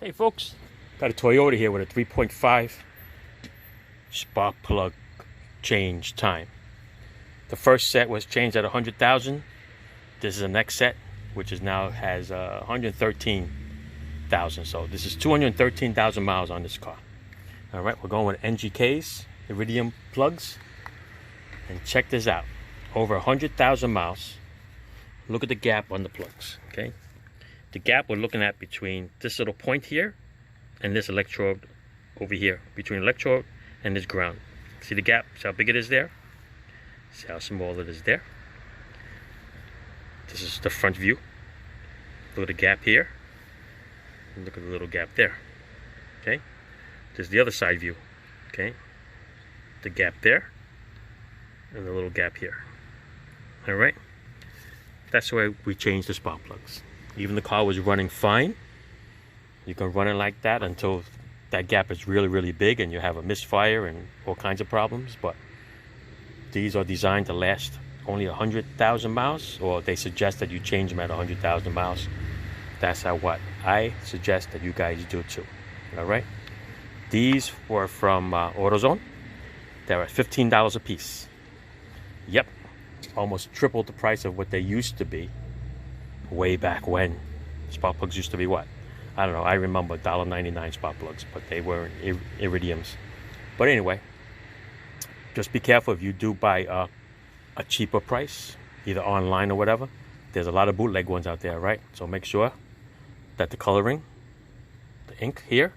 Hey folks, got a Toyota here with a 3.5 spark plug change time. The first set was changed at 100,000. This is the next set, which is now has 113,000. So this is 213,000 miles on this car. All right, we're going with NGKs, Iridium plugs, and check this out. Over 100,000 miles. Look at the gap on the plugs. Okay. The gap we're looking at between this little point here and this electrode over here, between electrode and this ground. See the gap? See how big it is there? See how small it is there? This is the front view. Look at the gap here. And look at the little gap there. Okay? This is the other side view. Okay? The gap there and the little gap here. Alright? That's the way we change the spark plugs. Even the car was running fine. You can run it like that until that gap is really, really big and you have a misfire and all kinds of problems. But these are designed to last only 100,000 miles, or they suggest that you change them at 100,000 miles. That's what I suggest that you guys do too. All right. These were from AutoZone. They're at $15 a piece. Yep, almost triple the price of what they used to be. Way back when spark plugs used to be what? I don't know. I remember $1.99 spark plugs, but they weren't Iridiums. But anyway, just be careful if you do buy a cheaper price, either online or whatever. There's a lot of bootleg ones out there, right? So make sure that the coloring, the ink here,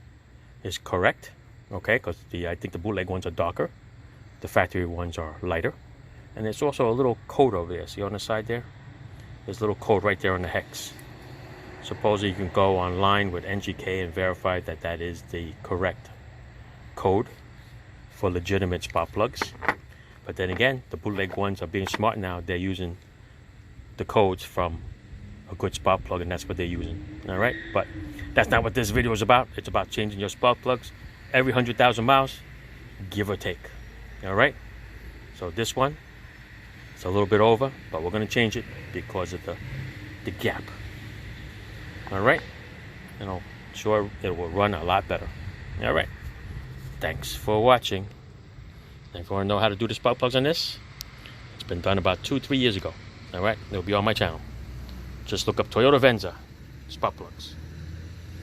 is correct. Okay, because I think the bootleg ones are darker. The factory ones are lighter. And there's also a little code over there. See on the side there? There's a little code right there on the hex. Supposedly you can go online with NGK and verify that that is the correct code for legitimate spark plugs. But then again, the bootleg ones are being smart now. They're using the codes from a good spark plug, and that's what they're using. All right, but that's not what this video is about. It's about changing your spark plugs every 100,000 miles, give or take. All right, so this one, it's a little bit over, but we're going to change it because of the gap. All right, sure it will run a lot better. All right, thanks for watching. And if you want to know how to do the spark plugs on this, it's been done about 2-3 years ago. All right, it'll be on my channel. Just look up Toyota Venza spark plugs.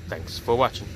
Thanks for watching.